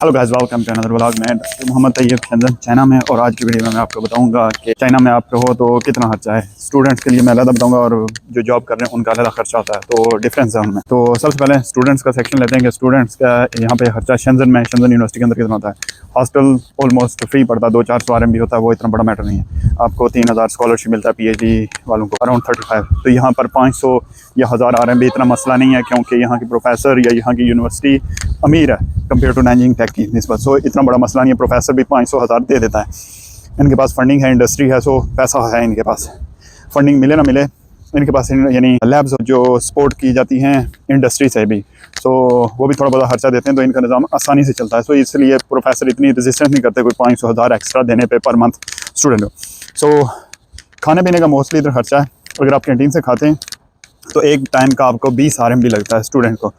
Hello guys, welcome to another vlog. मैं Mohammad Tayyab Schengen China में, और आज की वीडियो में मैं आपको बताऊंगा कि चाइना में आप हो तो कितना खर्चा है। स्टूडेंट्स के लिए मैं अलग बताऊंगा और जो जॉब कर रहे हैं उनका अलग खर्चा होता है, तो डिफरेंस है उनमें। तो सबसे पहले स्टूडेंट्स का सेक्शन लेते हैं कि स्टूडेंट्स का यहाँ पे खर्चा शंजन में, शंजन यूनिवर्सिटी के अंदर कितना होता है। हॉस्टल ऑलमोस्ट फ्री पड़ता है, 200-400 RMB होता है, वो इतना बड़ा मैटर नहीं है। आपको 3000 स्कॉलरशिप मिलता है, PhD वालों को अराउंड 35। तो यहाँ पर 500 या 1000 RMB इतना मसला नहीं है, क्योंकि यहाँ की प्रोफेसर या यहाँ की यूनिवर्सिटी अमीर है कंपेयर टू नैंजिंग टेक की निस्बत। सो इतना बड़ा मसला नहीं है, प्रोफेसर भी 500-1000 दे देता है। इनके पास फंडिंग है, इंडस्ट्री है, सो पैसा है इनके पास। फंडिंग मिले ना मिले, इनके पास यानी लैब्स जो सपोर्ट की जाती हैं इंडस्ट्री से भी, सो वो भी थोड़ा बड़ा खर्चा देते हैं, तो इनका निज़ाम आसानी से चलता है। सो इसलिए प्रोफेसर इतनी रजिस्टेंस नहीं करते कोई 500-1000 एक्स्ट्रा देने पे पर मंथ स्टूडेंट को। सो खाने पीने का मोस्टली इधर खर्चा है। अगर आप कैंटीन से खाते हैं तो एक टाइम का आपको 20 RMB लगता है स्टूडेंट को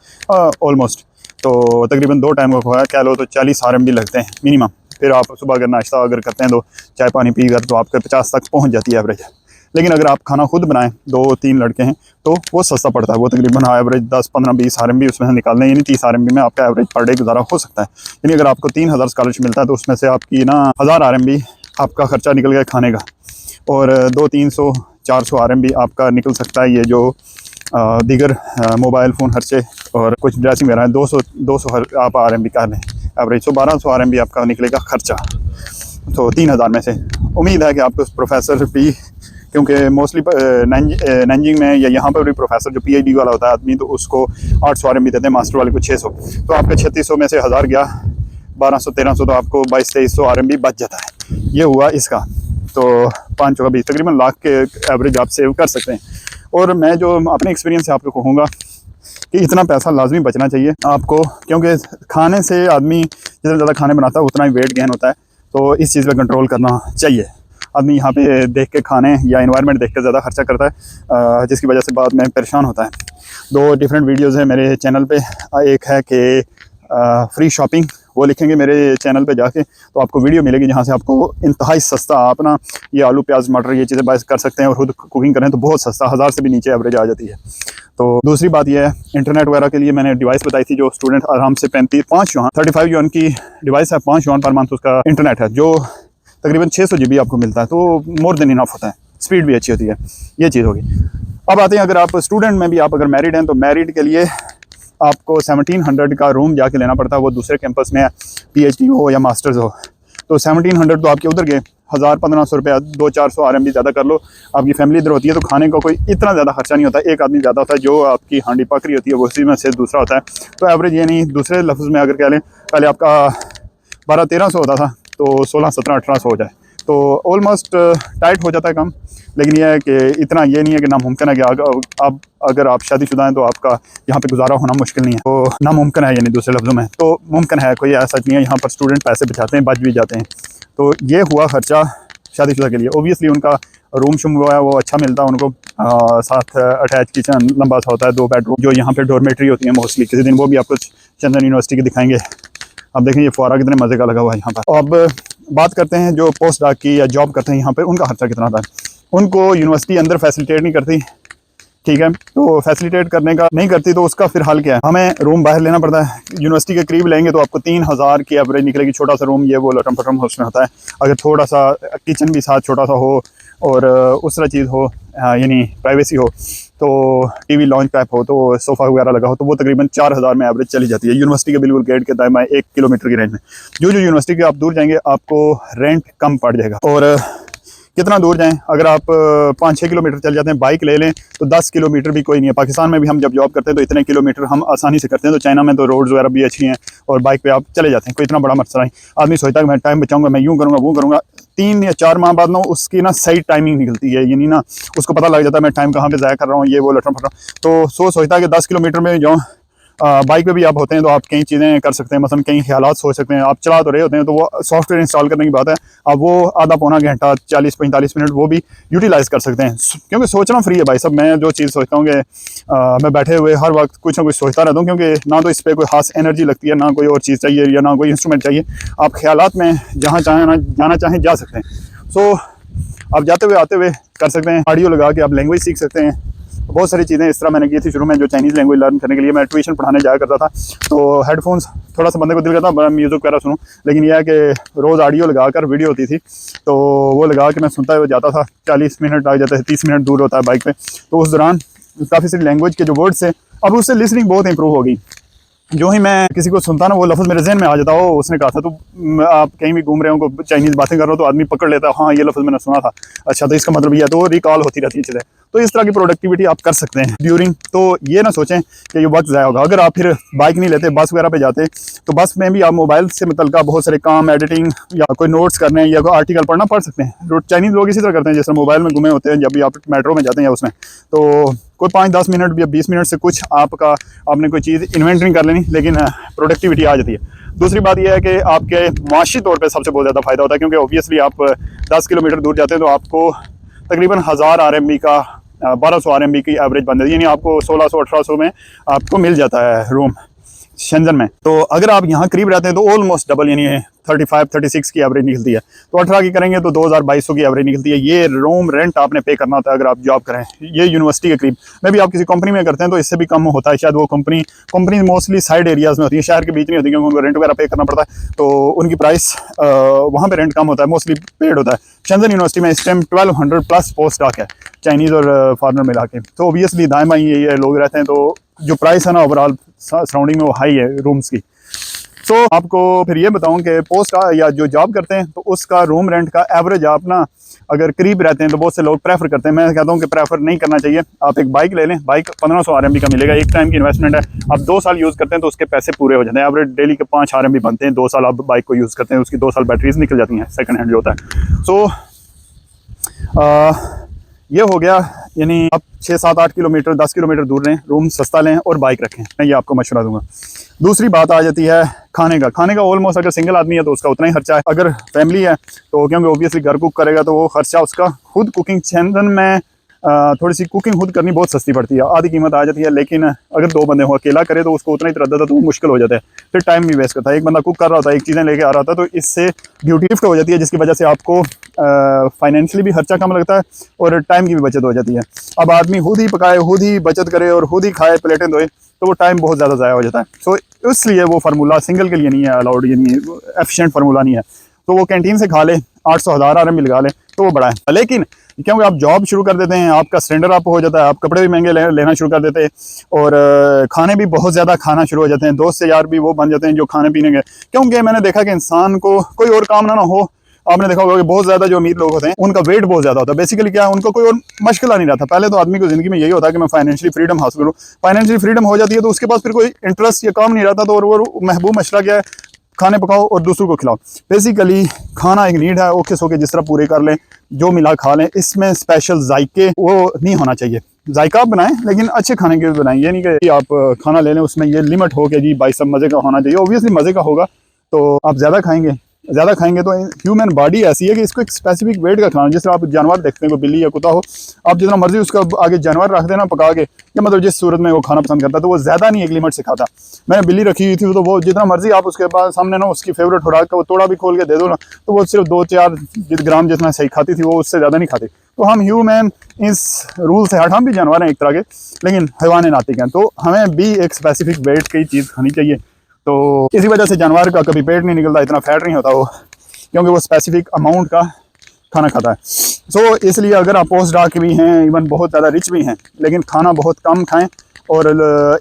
ऑलमोस्ट। तो तकरीबन 2 टाइम का खोया कह लो तो 40 RMB लगते हैं मिनिमम। फिर आप सुबह अगर नाश्ता अगर करते हैं तो चाय पानी पी कर तो आपके 50 तक पहुंच जाती है एवरेज। लेकिन अगर आप खाना खुद बनाएं, 2-3 लड़के हैं, तो वो सस्ता पड़ता है। वो तकरीबन एवरेज 10-15-20 RMB उसमें से निकाल लें, यानी 30 RMB में आपका एवरेज पर डे गुजारा हो सकता है। यानी अगर आपको 3000 स्कॉलरशिप मिलता है तो उसमें से आपकी 1000 RMB आपका खर्चा निकल गया खाने का, और 200-300-400 RMB आपका निकल सकता है ये जो दीगर मोबाइल फ़ोन खर्चे और कुछ ड्रेसिंग वगैरह है। 200 आप RMB कर लें एवरेज, तो 1200 RMB आपका निकलेगा खर्चा। तो 3000 में से उम्मीद है कि आपको प्रोफेसर भी, क्योंकि मोस्टली नैंजिंग में या यहाँ पर भी प्रोफेसर जो PhD वाला होता है आदमी, तो उसको 800 RMB देते हैं, मास्टर वाले को 600। तो आपका 3600 में से 1000 गया, 1200-1300, तो आपको 2200-2300 RMB बच जाता है। ये हुआ इसका। तो 5 का 20, तकरीबन लाख के एवरेज आप सेव कर सकते हैं। और मैं जो अपने एक्सपीरियंस से आपको कहूँगा कि इतना पैसा लाजमी बचना चाहिए आपको, क्योंकि खाने से आदमी जितना ज़्यादा खाने बनाता है उतना ही वेट गेन होता है। तो इस चीज़ पे कंट्रोल करना चाहिए। आदमी यहाँ पे देख के खाने या इन्वायरमेंट देख के ज़्यादा खर्चा करता है, जिसकी वजह से बाद में परेशान होता है। 2 डिफरेंट वीडियोज़ हैं मेरे चैनल पे। एक है कि फ्री शॉपिंग, वो लिखेंगे मेरे चैनल पे जाके तो आपको वीडियो मिलेगी जहाँ से आपको इंतहाई सस्ता आप ना ये आलू प्याज मटर ये चीज़ें बाय कर सकते हैं, और खुद कुकिंग करें तो बहुत सस्ता, 1000 से भी नीचे एवरेज आ जाती है। तो दूसरी बात यह है, इंटरनेट वगैरह के लिए मैंने डिवाइस बताई थी जो स्टूडेंट आराम से 35 युआन की डिवाइस है, 5 युआन पर मंथ उसका इंटरनेट है, जो तकरीबन 600 GB आपको मिलता है। तो मोर देन इनफ होता है, स्पीड भी अच्छी होती है। ये चीज़ होगी। अब आते हैं, अगर आप स्टूडेंट में भी आप अगर मैरिड हैं तो मैरिड के लिए आपको 1700 का रूम जाके लेना पड़ता है। वो दूसरे कैंपस में है, PhD हो या मास्टर्स हो। तो 1700 तो आपके उधर गए, 1000-1500 रुपया, 200-400 RMB ज़्यादा कर लो। आपकी फैमिली इधर होती है तो खाने का कोई इतना ज़्यादा खर्चा नहीं होता। एक आदमी ज़्यादा होता है, जो आपकी हांडी पकड़ी होती है वो उसी में से दूसरा होता है। तो एवरेज ये नहीं, दूसरे लफ्ज़ में अगर कह लें, पहले आपका 1200-1300 होता था, तो 1600-1700-1800 हो जाए, तो ऑलमोस्ट टाइट हो जाता है कम। लेकिन यह है कि इतना ये नहीं है कि नामुमकिन है कि अब अगर आप शादीशुदा हैं तो आपका यहाँ पे गुजारा होना मुश्किल नहीं है। तो नामुमकिन है, यानी दूसरे लफ्ज़ों में तो मुमकिन है, कोई ऐसा नहीं है। यहाँ पर स्टूडेंट पैसे बचाते हैं, बच भी जाते हैं। तो ये हुआ खर्चा शादीशुदा के लिए। ओबियसली उनका रूम शुम हुआ है वो अच्छा मिलता है उनको, साथ अटैच किचन लंबा सा होता है, 2 बेडरूम। जो यहाँ पे डॉर्मेट्री होती है मोस्टली, किसी दिन वो भी आपको चंदन यूनिवर्सिटी की दिखाएंगे। अब देखें ये फुआरा कितने मज़े का लगा हुआ है यहाँ पर। अब बात करते हैं जो पोस्ट डॉक की या जॉब करते हैं यहाँ पे, उनका खर्चा कितना होता है। उनको यूनिवर्सिटी अंदर फैसिलिटेट नहीं करती, ठीक है, तो फैसिलिटेट करने का नहीं करती, तो उसका फिर हल क्या है, हमें रूम बाहर लेना पड़ता है। यूनिवर्सिटी के करीब लेंगे तो आपको 3000 की एवरेज निकलेगी। छोटा सा रूम, ये वो लटम पटम उसमें होता है। अगर थोड़ा सा किचन भी साथ छोटा सा हो और उस तरह चीज़ हो, यानी प्राइवेसी हो, तो TV लॉन्च पैप हो, तो सोफ़ा वगैरह लगा हो, तो वो तकरीबन 4000 में एवरेज चली जाती है। यूनिवर्सिटी के बिल्कुल गेट के दाएं 1 किलोमीटर की रेंज में। जो यूनिवर्सिटी के आप दूर जाएंगे आपको रेंट कम पड़ जाएगा। और कितना दूर जाएं, अगर आप 5-6 किलोमीटर चल जाते हैं, बाइक ले लें तो 10 किलोमीटर भी कोई नहीं है। पाकिस्तान में भी हम जब जॉब करते हैं तो इतने किलोमीटर हम आसानी से करते हैं। तो चाइना में तो रोड्स वगैरह भी अच्छी हैं और बाइक पे आप चले जाते हैं, कोई इतना बड़ा मसला नहीं। आदमी सोचता है कि मैं टाइम बचाऊंगा, मैं यूँ करूँगा वो करूँगा। 3 या 4 माह बाद ना उसकी ना सही टाइमिंग निकलती है, यानी ना उसको पता लग जाता है मैं टाइम कहाँ पे ज़ाया कर रहा हूँ, ये वो लटम फटम। तो सोचता है कि 10 किलोमीटर में जाऊँ। बाइक पे भी आप होते हैं तो आप कई चीज़ें कर सकते हैं, मसलन कई ख्यालात सोच सकते हैं। आप चला तो रहे होते हैं तो वो सॉफ्टवेयर इंस्टॉल करने की बात है, आप वो आधा पौना घंटा 40-45 मिनट वो भी यूटिलाइज़ कर सकते हैं, क्योंकि सोचना फ्री है भाई सब। मैं जो चीज़ सोचता हूँ कि मैं बैठे हुए हर वक्त कुछ ना कुछ सोचता रहता हूँ, क्योंकि ना तो इस पर कोई खास एनर्जी लगती है, ना कोई और चीज़ चाहिए या ना कोई इंस्ट्रूमेंट चाहिए। आप ख्यालात में जहाँ चाहें ना जाना चाहें जा सकते हैं। सो आप जाते हुए आते हुए कर सकते हैं। ऑडियो लगा के आप लैंग्वेज सीख सकते हैं, बहुत सारी चीज़ें इस तरह मैंने की थी शुरू में, जो चाइनीज़ लैंग्वेज लर्न करने के लिए मैं ट्यूशन पढ़ाने जाया करता था। तो हेडफोन्स थोड़ा सा बंदे को दिल करता मैं म्यूज़िक वगैरह सुनूँ, लेकिन यह है कि रोज़ ऑडियो लगा कर वीडियो होती थी, तो वो लगा के मैं सुनता हुआ जाता था। 40 मिनट लग जाते थे, 30 मिनट दूर होता है बाइक पे, तो उस दौरान काफ़ी सारी लैंग्वेज के जो वर्ड्स थे, अब उससे लिसनिंग बहुत इंप्रूव हो गई। जो ही मैं किसी को सुनता ना, वो लफ्ज़ मेरे जहन में आ जाता। हो उसने कहा था, तो आप कहीं भी घूम रहे हो, को चाइनीज़ बातें कर रहे हो, तो आदमी पकड़ लेता है, हाँ ये लफ्ज़ मैंने सुना था, अच्छा तो इसका मतलब ये है, तो रिकॉल होती रहती है चीज़ें। तो इस तरह की प्रोडक्टिविटी आप कर सकते हैं ड्यूरिंग। तो ये ना सोचें कि ये वक्त ज़ाया होगा। अगर आप फिर बाइक नहीं लेते, बस वगैरह पे जाते, तो बस में भी आप मोबाइल से मुतल्लिक़ बहुत सारे काम, एडिटिंग या कोई नोट्स करने या कोई आर्टिकल पढ़ना पढ़ सकते हैं। चाइनीज़ लोग इसी तरह करते हैं, जैसे मोबाइल में घूमे होते हैं, जब भी आप मेट्रो में जाते हैं या उसमें, तो कोई 5-10 मिनट या 20 मिनट से कुछ आपने कोई चीज़ इन्वेंटरिंग कर लेनी, लेकिन प्रोडक्टिविटी आ जाती है। दूसरी बात यह है कि आपके माशी तौर पे सबसे बहुत ज़्यादा फ़ायदा होता है, क्योंकि ऑब्वियसली आप 10 किलोमीटर दूर जाते हैं तो आपको तकरीबन 1000 RMB का 1200 RMB की एवरेज बन जाती है, यानी आपको 1600-1800 में आपको मिल जाता है रूम शेंजन में। तो अगर आप यहाँ करीब रहते हैं तो ऑलमोस्ट डबल, यानी 35-36 की एवरेज निकलती है। तो 18 की करेंगे तो 2200 की एवरेज निकलती है। ये रूम रेंट आपने पे करना होता है अगर आप जॉब करें, ये यूनिवर्सिटी के करीब। में भी आप किसी कंपनी में करते हैं तो इससे भी कम होता है शायद। वो कंपनी मोस्टली साइड एरियाज़ में होती है, शहर के बीच नहीं होती, क्योंकि उनको रेंट वगैरह पे करना पड़ता है, तो उनकी प्राइस वहाँ पर रेंट कम होता है, मोस्टली पेड होता है। शेंजन यूनिवर्सिटी में इस टाइम 1200+ पोस्ट स्टॉक है, चाइनीज़ और फॉरनर मिला के। तो ओबियसली दाएँ बाएँ ये लोग रहते हैं, तो जो प्राइस है ना ओवरऑल सराउंडिंग में वो हाई है रूम्स की। तो आपको फिर ये बताऊं कि पोस्ट का या जो जॉब करते हैं तो उसका रूम रेंट का एवरेज आप ना अगर करीब रहते हैं तो बहुत से लोग प्रेफर करते हैं। मैं कहता हूं कि प्रेफर नहीं करना चाहिए। आप एक बाइक ले लें, बाइक 1500 RMB का मिलेगा, एक टाइम की इन्वेस्टमेंट है। आप 2 साल यूज़ करते हैं तो उसके पैसे पूरे हो जाते हैं। एवरेज डेली के 5 RMB बनते हैं। 2 साल आप बाइक को यूज़ करते हैं, उसकी 2 साल बैटरीज निकल जाती हैं, सेकंड हैंड जो होता है। सो ये हो गया, यानी आप 6-7-8 किलोमीटर 10 किलोमीटर दूर रहें, रूम सस्ता लें और बाइक रखें। मैं ये आपको मशवरा दूंगा। दूसरी बात आ जाती है खाने का ऑलमोस्ट अगर सिंगल आदमी है तो उसका उतना ही खर्चा है। अगर फैमिली है तो क्योंकि ऑब्वियसली घर कुक करेगा तो वो खर्चा उसका खुद। कुकिंग शेंजन में थोड़ी सी कुकिंग खुद करनी बहुत सस्ती पड़ती है, आधी कीमत आ जाती है। लेकिन अगर 2 बंदे हो, अकेला करे तो उसको उतना ही तरद्दुद है, तो वो मुश्किल हो जाता है, फिर टाइम भी वेस्ट करता है। एक बंदा कुक कर रहा होता है, एक चीज़ें लेके आ रहा होता है, तो इससे ड्यूटी शिफ्ट हो जाती है, जिसकी वजह से आपको फाइनेंशियली भी खर्चा कम लगता है और टाइम की भी बचत हो जाती है। अब आदमी खुद ही पकाए, खुद ही बचत करे और खुद ही खाए, प्लेटें धोए, तो वो टाइम बहुत ज़्यादा ज़ाया हो जाता है। सो इसलिए वो फार्मूला सिंगल के लिए नहीं है अलाउड, यानी एफिशिएंट फार्मूला नहीं है। तो वो कैंटीन से खा ले, 800-1000 RMB लगा ले, तो वो बड़ा है। लेकिन क्योंकि आप जॉब शुरू कर देते हैं, आपका स्टैंडर्ड अप हो जाता है, आप कपड़े भी महंगे लेना शुरू कर देते हैं और खाने भी बहुत ज़्यादा खाना शुरू हो जाते हैं। दोस्त से यार भी वो बन जाते हैं जो खाने पीने के। क्योंकि मैंने देखा कि इंसान को कोई और काम ना हो। आपने देखा होगा कि बहुत ज़्यादा जो अमीर लोग होते हैं उनका वेट बहुत ज़्यादा होता है। बेसिकली क्या है, उनको कोई और मशगला नहीं रहता। पहले तो आदमी को ज़िंदगी में यही होता है कि मैं फाइनेंशियली फ्रीडम हासिल करूँ। फाइनेंशियली फ्रीडम हो जाती है तो उसके पास फिर कोई इंटरेस्ट या काम नहीं रहता। तो और वो महबूब मशरा क्या है, खाने पकाओ और दूसरों को खिलाओ। बेसिकली खाना एक नीड है, ओके सो के जिस तरह पूरे कर लें, जो मिला खा लें। इसमें स्पेशल जायके वो नहीं होना चाहिए। जायका आप बनाएं लेकिन अच्छे खाने के भी बनाएं। ये नहीं कि आप खाना ले लें उसमें ये लिमिट हो के जी भाई सब मज़े का होना चाहिए। ओबियसली मज़े का होगा तो आप ज़्यादा खाएंगे तो ह्यूमन बॉडी ऐसी है कि इसको एक स्पेसिफिक वेट का खाना। जिस तरह आप जानवर देखते हैं, कोई बिल्ली या कुत्ता हो, आप जितना मर्जी उसका आगे जानवर रख देना पका के, या मतलब जिस सूरत में वो खाना पसंद करता है, तो वो ज़्यादा नहीं एक लिमिट से खाता। मैंने बिल्ली रखी हुई थी, तो वो जितना मर्जी आप उसके पास सामने ना उसकी फेवरेट खुराक का वो तोड़ा भी खोल के दे दो ना, तो वो सिर्फ 2-4 ग्राम जितना सही खाती थी, वो उससे ज़्यादा नहीं खाती। तो हम ह्यूमन इस रूल से हट, हम भी जानवर हैं एक तरह के, लेकिन हैवान नातिक हैं, तो हमें भी एक स्पेसिफिक वेट की चीज़ खानी चाहिए। तो इसी वजह से जानवर का कभी पेट नहीं निकलता, इतना फैट नहीं होता वो, क्योंकि वो स्पेसिफिक अमाउंट का खाना खाता है। सो इसलिए अगर आप पोस्ट डार्क भी हैं, इवन बहुत ज़्यादा रिच भी हैं, लेकिन खाना बहुत कम खाएं और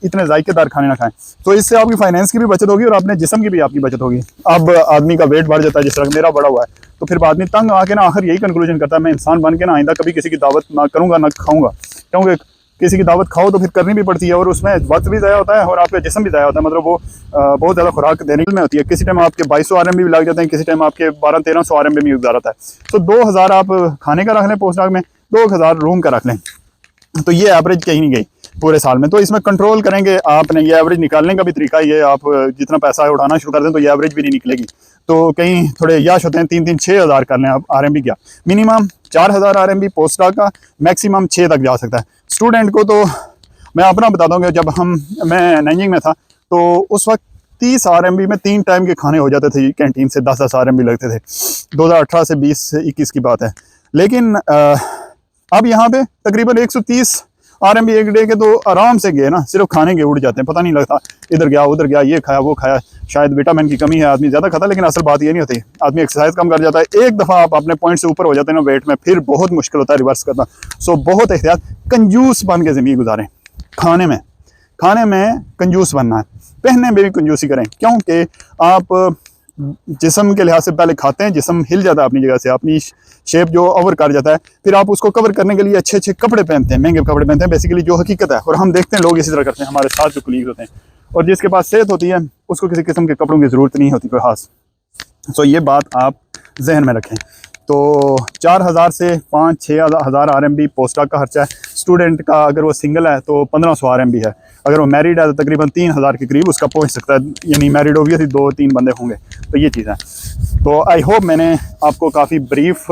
इतने जायकेदार खाने ना खाएं, तो इससे आपकी फाइनेंस की भी बचत होगी और अपने जिस्म की भी आपकी बचत होगी। अब आदमी का वेट बढ़ जाता है, जिस तरह मेरा बढ़ा हुआ है, तो फिर आदमी तंग आके ना आखिर यही कंक्लूजन करता है, मैं इंसान बन के ना आइंदा कभी किसी की दावत ना करूँगा ना खाऊँगा। क्योंकि किसी की दावत खाओ तो फिर करनी भी पड़ती है और उसमें वक्त भी ज़ाया होता है और आपका जिस्म भी ज़ाया होता है। मतलब वो बहुत ज़्यादा खुराक देने में होती है। किसी टाइम आपके 2200 RMB भी लग जाते हैं, किसी टाइम आपके 1200-1300 RMB भी गुजार आता है। तो 2000 आप खाने का रख लें पोस्ट डाक में, 2000 रूम का रख लें, तो ये एवरेज कहीं नहीं गई पूरे साल में। तो इसमें कंट्रोल करेंगे आपने, ये एवरेज निकालने का भी तरीका ये, आप जितना पैसा उठाना शुरू कर दें तो ये एवरेज भी नहीं निकलेगी। तो कहीं थोड़े यश होते हैं 3-3 6,000 कर लें आप RMB क्या, मिनिमम 4000 RMB पोस्ट डाक का, मैक्सिमम 6 तक जा सकता है। स्टूडेंट को तो मैं अपना बताता हूँ कि जब मैं नैंजिंग में था तो उस वक्त 30 RMB में 3 टाइम के खाने हो जाते थे कैंटीन से, 10-10 RMB लगते थे। 2018 से 20 से 21 की बात है। लेकिन अब यहाँ पे तकरीबन 130 RMB एक डे के तो आराम से गए ना, सिर्फ खाने के उड़ जाते हैं, पता नहीं लगता इधर गया उधर गया, ये खाया वो खाया। शायद विटामिन की कमी है, आदमी ज़्यादा खाता है, लेकिन असल बात ये नहीं होती। आदमी एक्सरसाइज कम कर जाता है, एक दफ़ा आप अपने पॉइंट से ऊपर हो जाते हैं ना वेट में, फिर बहुत मुश्किल होता है रिवर्स करना। सो बहुत एहतियात, कंजूस बन के ज़िंदगी गुजारें। खाने में कंजूस बनना है, पहनने में भी कंजूसी करें, क्योंकि आप जिस्म के लिहाज से पहले खाते हैं, जिस्म हिल जाता है अपनी जगह से, अपनी शेप जो ओवर कर जाता है, फिर आप उसको कवर करने के लिए अच्छे अच्छे कपड़े पहनते हैं, महंगे कपड़े पहनते हैं, बेसिकली जो हकीकत है। और हम देखते हैं लोग इसी तरह करते हैं, हमारे साथ जो कलीग होते हैं। और जिसके पास सेहत होती है उसको किसी किस्म के कपड़ों की ज़रूरत नहीं होती कोई खास। सो ये बात आप जहन में रखें। तो 4000 से 5-6 हज़ार RMB पोस्ट का खर्चा है। स्टूडेंट का अगर वो सिंगल है तो 1500 RMB है, अगर वो मैरिड है तो तकरीबन 3000 के करीब उसका पहुंच सकता है, यानी मैरिड ओबियसली 2-3 बंदे होंगे। तो ये चीज़ है। तो आई होप मैंने आपको काफ़ी ब्रीफ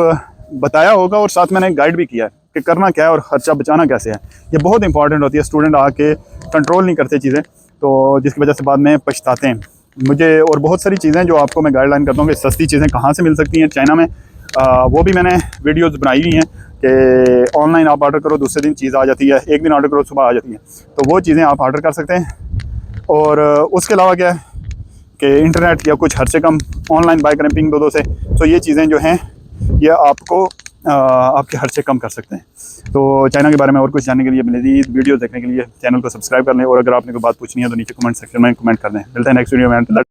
बताया होगा और साथ मैंने गाइड भी किया है कि करना क्या है और ख़र्चा बचाना कैसे है। ये बहुत इंपॉर्टेंट होती है, स्टूडेंट आके कंट्रोल नहीं करते चीज़ें, तो जिसकी वजह से बाद में पछताते हैं। मुझे और बहुत सारी चीज़ें जो आपको मैं गाइडलाइन करता हूँ कि सस्ती चीज़ें कहाँ से मिल सकती हैं चाइना में, वो भी मैंने वीडियोस बनाई हुई हैं कि ऑनलाइन आप ऑर्डर करो, दूसरे दिन चीज़ आ जाती है, एक दिन ऑर्डर करो सुबह आ जाती है। तो वो चीज़ें आप ऑर्डर कर सकते हैं। और उसके अलावा क्या है कि इंटरनेट या कुछ हद से कम ऑनलाइन बाय करें पिंग 2 से। तो ये चीज़ें जो हैं ये आपको आपके खर्चे कम कर सकते हैं। तो चाइना के बारे में और कुछ जानने के लिए, मज़ीद वीडियो देखने के लिए चैनल को सब्सक्राइब कर लें। और अगर आपने कोई बात पूछनी है तो नीचे कमेंट सेक्शन में कमेंट कर दें। मिलते हैं नेक्स्ट वीडियो में।